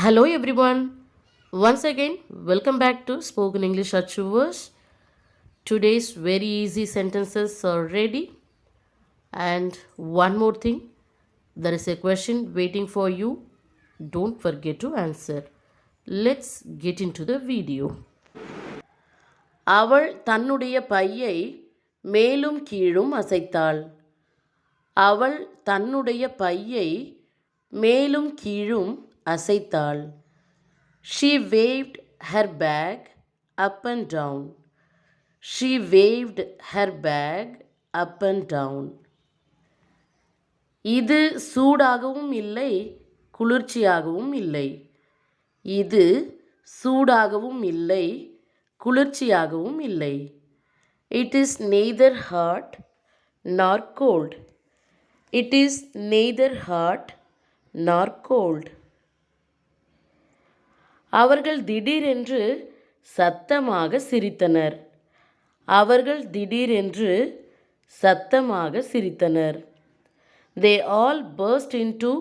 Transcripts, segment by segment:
Hello everyone. Once again, welcome back to Spoken English Achievers. Today's very easy sentences are ready. And one more thing, there is a question waiting for you. Don't forget to answer. Let's get into the video. அவள் தன்னுடைய பையை மேலும் கீழும் அசைத்தாள். அவள் தன்னுடைய பையை மேலும் கீழும் அசைத்தாள். She waved her bag up and down. She waved her bag up and down. இது சூடாகவும் இல்லை, குளிர்ச்சியாகவும் இல்லை. இது சூடாகவும் இல்லை, குளிர்ச்சியாகவும் இல்லை. It is neither hot nor cold. It is neither hot nor cold. அவர்கள் திடீரென்று சத்தமாக சிரித்தனர். அவர்கள் திடீரென்று சத்தமாக சிரித்தனர். They all burst into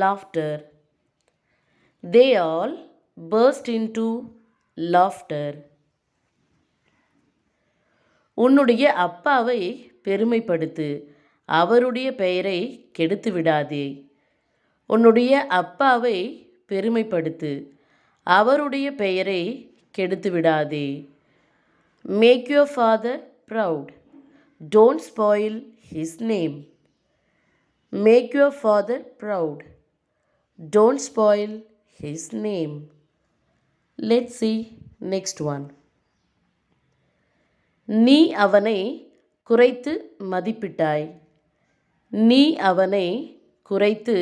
laughter. They all burst into laughter. உன்னுடைய அப்பாவை பெருமைப்படுத்து, அவருடைய பெயரை கெடுத்து விடாதே. உன்னுடைய அப்பாவை பெருமைப்படுத்து, அவருடைய பெயரை கெடுத்து விடாதே. Make your father proud. Don't spoil his name. Make your father proud. Don't spoil his name. Let's see next one. நீ அவனை குறைத்து மதிப்பிட்டாய். நீ அவனை குறைத்து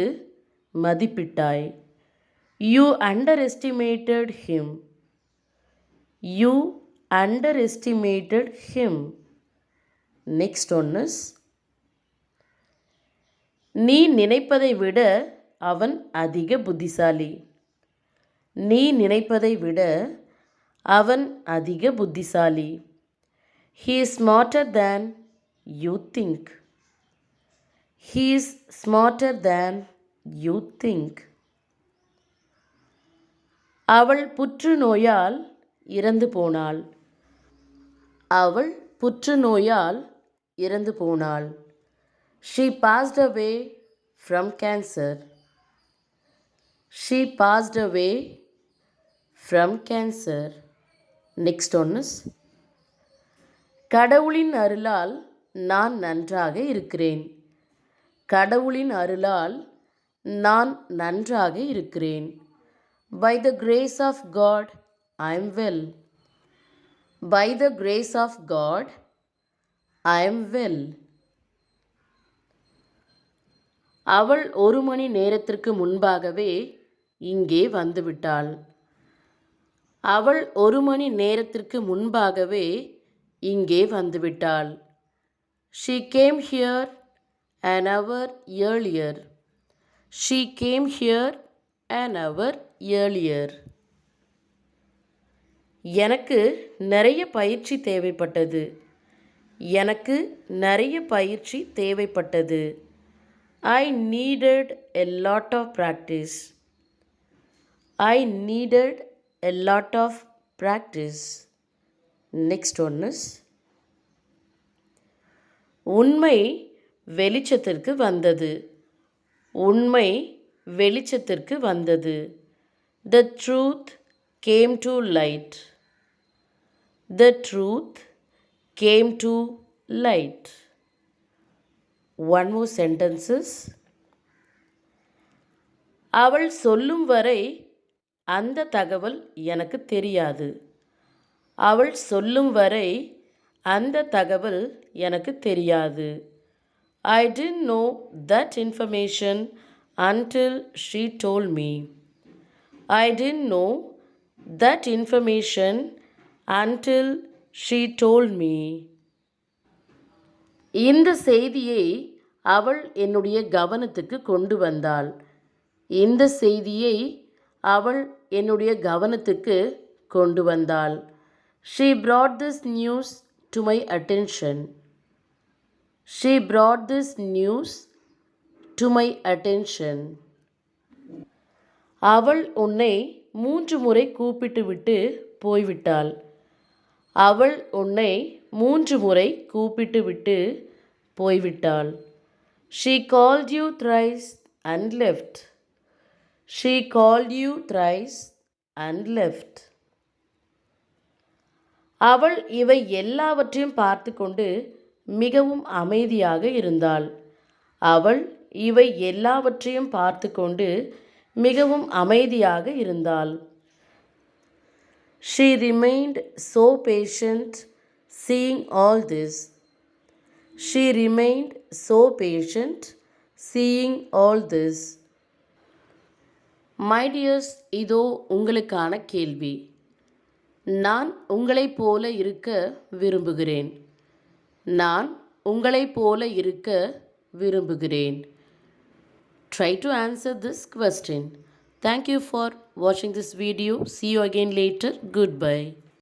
மதிப்பிட்டாய். You underestimated him. You underestimated him. Next one is, நீ நினைப்பதை விட அவன் அதிக புத்திசாலி. நீ நினைப்பதை விட அவன் அதிக புத்திசாலி. He is smarter than you think. He is smarter than you think. அவள் புற்றுநோயால் இறந்து போனாள். அவள் புற்றுநோயால் இறந்து போனாள். She passed away from cancer. She passed away from cancer. Next one is, கடவுளின் அருளால் நான் நன்றாக இருக்கிறேன். கடவுளின் அருளால் நான் நன்றாக இருக்கிறேன். By the grace of God, I am well. By the grace of God, I am well. அவள் 1 மணி நேரத்திற்கு முன்பாகவே இங்கே வந்துவிட்டாள். அவள் 1 மணி நேரத்திற்கு முன்பாகவே இங்கே வந்துவிட்டாள். She came here an hour earlier. She came here an hour earlier. எனக்கு நிறைய பயிற்சி தேவைப்பட்டது. எனக்கு நிறைய பயிற்சி தேவைப்பட்டது. I needed a lot of practice. I needed a lot of practice. Next one is, உண்மை வெளிச்சத்திற்கு வந்தது. உண்மை வெளிச்சத்திற்கு வந்தது. The truth came to light. The truth came to light. One more sentences. அவள் சொல்லும் வரை அந்த தகவல் எனக்கு தெரியாது. அவள் சொல்லும் வரை அந்த தகவல் எனக்கு தெரியாது. I didn't know that information until she told me. I didn't know that information until she told me. இந்த செய்தியை அவள் என்னுடைய கவனத்துக்கு கொண்டு வந்தாள். இந்த செய்தியை அவள் என்னுடைய கவனத்துக்கு கொண்டு வந்தாள். She brought this news to my attention. She brought this news to my attention. அவள் உன்னை 3 முறை கூப்பிட்டுவிட்டு போய்விட்டாள். அவள் உன்னை 3 முறை கூப்பிட்டுவிட்டு போய்விட்டாள். She called you thrice and left. She called you thrice and left. அவள் இவை எல்லாவற்றையும் பார்த்து கொண்டு மிகவும் அமைதியாக இருந்தாள். அவள் இவை எல்லாவற்றையும் பார்த்து கொண்டு மிகவும் அமைதியாக இருந்தாள். She remained so patient seeing all this. She remained so patient seeing all this. My dears, இதோ உங்களுக்கான கேள்வி. நான் உங்களைப் போல இருக்க விரும்புகிறேன். நான் உங்களைப் போல இருக்க விரும்புகிறேன். Try to answer this question. Thank you for watching this video. See you again later. Goodbye.